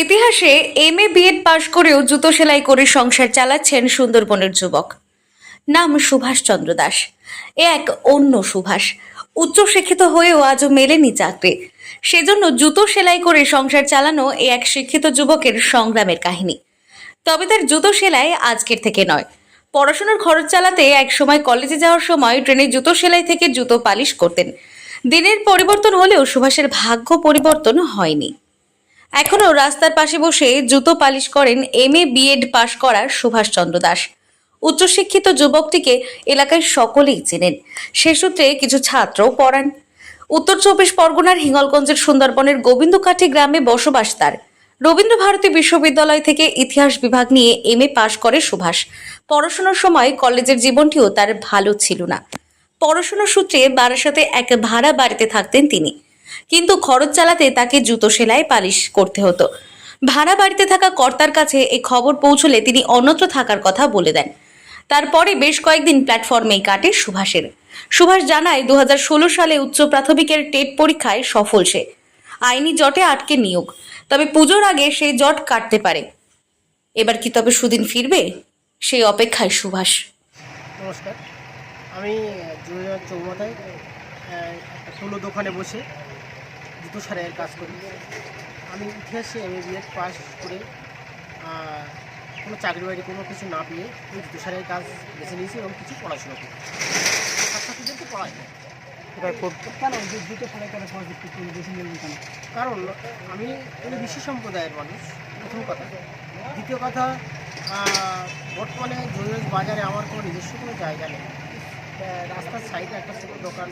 ইতিহাসে MA BEd পাশ করেও জুতো সেলাই করে সংসার চালাচ্ছেন সুন্দরবনের যুবক। নাম সুভাষচন্দ্র দাস। এ এক অন্য সুভাষ। উচ্চশিক্ষিত হয়েও আজও মেলেনি চাকরি। সেজন্য জুতো সেলাই করে সংসার চালানো এ এক শিক্ষিত যুবকের সংগ্রামের কাহিনী। তবে তার জুতো সেলাই আজকের থেকে নয়। পড়াশোনার খরচ চালাতে এক সময় কলেজে যাওয়ার সময় ট্রেনে জুতো সেলাই থেকে জুতো পালিশ করতেন। দিনের পরিবর্তন হলেও সুভাষের ভাগ্য পরিবর্তন হয়নি। এখনো রাস্তার পাশে বসে জুতো পালিশ করেন এমএ বিএড পাশ করা সুভাষচন্দ্র দাস। উচ্চশিক্ষিত যুবকটিকে এলাকায় সকলেই চেনেন। সে সূত্রে কিছু ছাত্রও পড়ান। উত্তর চব্বিশ পরগনার হিঙ্গলগঞ্জের সুন্দরবনের গোবিন্দকাঠি গ্রামে বসবাস তার। রবীন্দ্র ভারতী বিশ্ববিদ্যালয় থেকে ইতিহাস বিভাগ নিয়ে এমএ পাশ করে সুভাষ। পড়াশোনার সময় কলেজের জীবনটিও তার ভালো ছিল না। পড়াশোনার সূত্রে বারাসাতে এক ভাড়া বাড়িতে থাকতেন তিনি, কিন্তু খরচ চালাতে তাকে জুতো সেলাই পালিশ করতে হতো। ভাড়া বাড়িতে থাকা কর্তার কাছে এই খবর পৌঁছলে তিনি অন্যত্র থাকার কথা বলে দেন। তারপরে বেশ কয়েকদিন প্ল্যাটফর্মেই কাটে সুভাষের। সুভাষ জানায় 2016 সালে উচ্চ প্রাথমিকের টেট পরীক্ষায় সফল সে। আইনি জটে আটকে নিয়োগ, তবে পুজোর আগে সেই জট কাটতে পারে। এবার কি তবে সুদিন ফিরবে, সেই অপেক্ষায় সুভাষ। নমস্কার, আমি 2014 একটা তুলো দোকানে বসে জুতো সেলাইয়ের কাজ করি। আমি ইতিহাসে এমএ বিএড পাস করে কোনো চাকরি বাড়ি কোনো কিছু না পেয়ে এই জুতো সেলাইয়ের কাজ বেছে নিয়েছি এবং কিছু পড়াশোনা করি। ছাত্রছাত্রীদেরকে পড়াই। কেন জুতো সেলাই করে বেশি নিলেন কেন? কারণ আমি কৃষি সম্প্রদায়ের মানুষ, প্রথম কথা। দ্বিতীয় কথা, বর্তমানে জয়গঞ্জ বাজারে আমার কোনো নিজস্ব কোনো জায়গা নেই। রাস্তার সাইডে একটা ছোটো দোকান,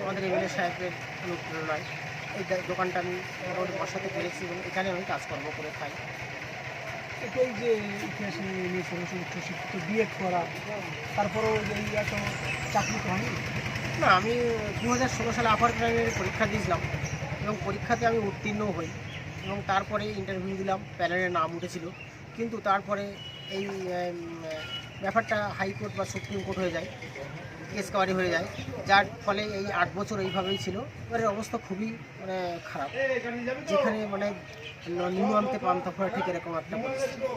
আমাদের এমএলএ সাহেবের অনুপ্রেরণায় এই দোকানটা আমি মোটামুটি বসাতে পেরেছি এবং এখানে আমি কাজকর্ম করে খাই। এই যে ইতিহাসে নিয়ে সরাসরি উচ্চশিক্ষিত বিএড করা, তারপরেও এই এত চাকরি তো হয়নি না, আমি 2016 সালে আপার প্রাইমারি পরীক্ষা দিয়েছিলাম এবং পরীক্ষাতে আমি উত্তীর্ণও হই এবং তারপরে ইন্টারভিউ দিলাম, প্যানেলের নাম উঠেছিল। কিন্তু তারপরে এই ব্যাপারটা হাইকোর্ট বা সুপ্রিম কোর্ট হয়ে যায়, কেস কাবারি হয়ে যায়, যার ফলে এই 8 বছর এইভাবেই ছিল। এবারের অবস্থা খুবই খারাপ, যেখানে নিম্ন আনতে পান্তা ফোড়া ঠিক এরকম একটা পরিস্থিতি।